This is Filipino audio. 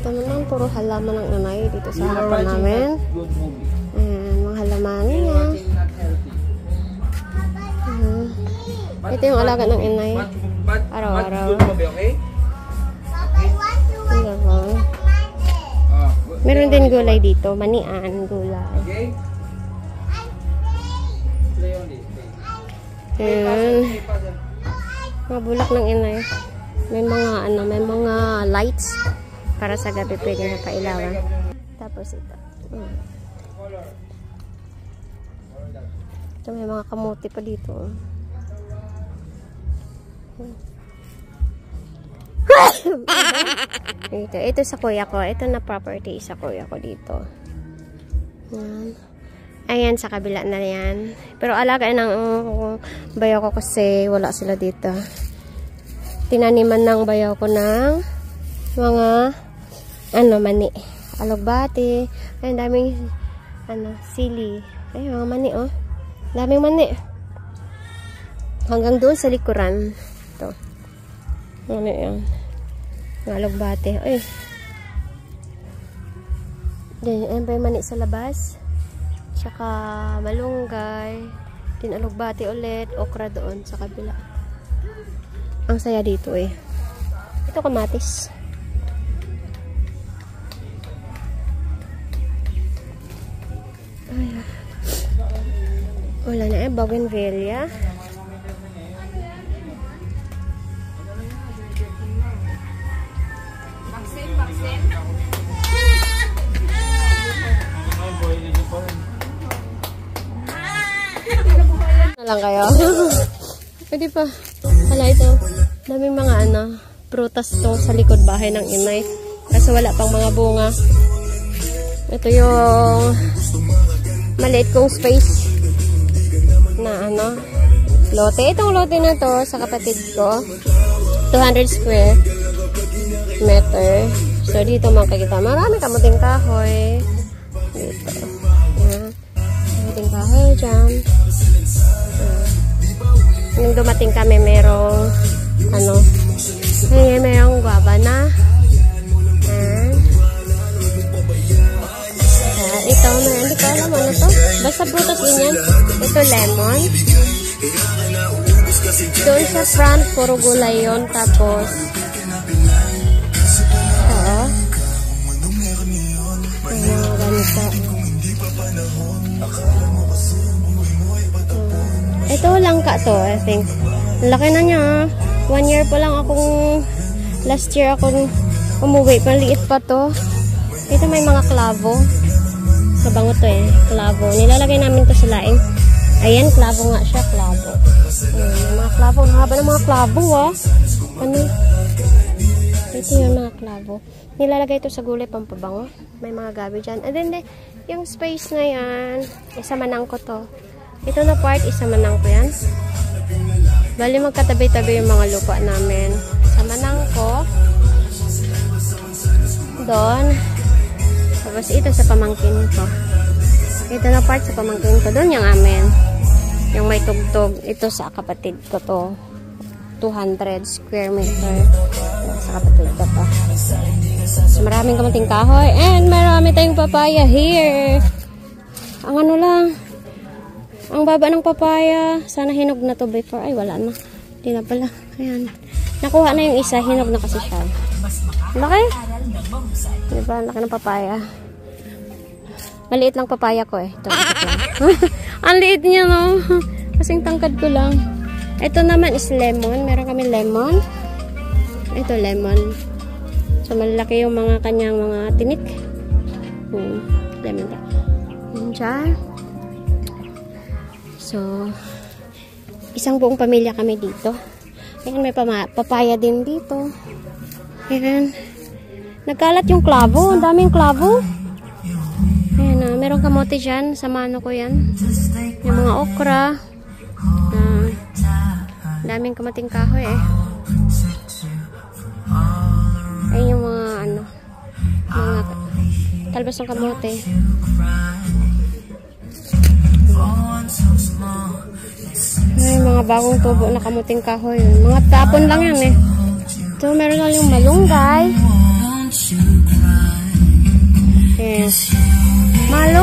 Ito naman, puro halaman ng inay dito sa harapan namin. Ayan, mga halaman niya. Ito yung alaga ng inay. Araw-araw. Meron din gulay dito. Manian, gulay. Ayan. Mga bulak ng inay. May mga lights para sa gabi pwede na pailawan. Tapos ito. Ito may mga kamuti pa dito. Ito sa kuya ko. Ito na property sa kuya ko dito. Ayan, sa kabila na yan. Pero alaga ng bayaw ko kasi wala sila dito. Tinaniman ng bayaw ko ng mga mani. Alugbati. Ay, daming sili. Ay, mga mani, oh. Daming mani. Hanggang doon sa likuran. Ito. Ano yan? Mga alugbati. Ay. Ayan pa yung mani sa labas. Tsaka malunggay. Din alugbati ulit. Okra doon sa kabila. Ang saya dito eh. Ito kamatis. Ay. Wala na eh. Bougainvillea. Lang kayo. Pwede pa. Hala ito. Daming mga prutas to sa likod bahay ng inay. Kasi wala pang mga bunga. Ito yung maliit kong space na lote. Itong lote na to sa kapatid ko. 200 square meter. So dito makikita. Marami kamuting kahoy. Dito. Ayan. Kamuting kahoy dyan. Nung dumating kami, merong merong guava na. Ito, hindi ko alam ano to. Basta prutas din yan. Ito, lemon. Doon sa front, puro gulay yun. Tapos, ganito. Ito langka to, I think. Laki na niya. 1 year pa lang akong, last year akong umuwi. Paliit pa to. Ito may mga klavo. Kabango to eh. Klavo. Nilalagay namin to sa laing. Ayan, klavo nga siya. Klavo. Ayan, may mga klavo. Ang haba ng mga klavo ah. Ito yung mga klavo. Nilalagay to sa gulay pampabango. May mga gabi dyan. And then, yung space na yan, isa manang ko to. Ito na part, isa manang ko yan. Bali magkatabi-tabi yung mga lupa namin. Sa manang ko. Doon. Tapos ito sa pamangkin ko. Ito na part sa pamangkin ko. Doon yung amin. Yung may tugtog. Ito sa kapatid ko to. 200 square meter. Sa kapatid ko to. So maraming kamuting kahoy. And marami tayong papaya here. Ang lang. Ang baba ng papaya. Sana hinog na to before. Ay, wala na. Hindi na pala. Ayan. Nakuha na yung isa. Hinog na kasi siya. Laki? Diba? Laki ng papaya. Maliit lang papaya ko eh. Ito, ang liit niya, no? Kasing tangkad ko lang. Ito naman is lemon. Meron kami lemon. Ito, lemon. So, malaki yung mga kanyang mga tinik. Lemon ka. Diyan. So, isang buong pamilya kami dito. Ayan, may papaya din dito. Ayan. Nagkalat yung klavo. Ang daming klavo. Ayan, merong kamote dyan. Sa mano ko yan. Yung mga okra. Daming kamating kahoy eh. Ayan yung mga mga talbas ng kamote. Ay, mga bagong tubo na kamuting kahoy. Mga tapon lang yan eh. So, meron na yung malunggay. Malo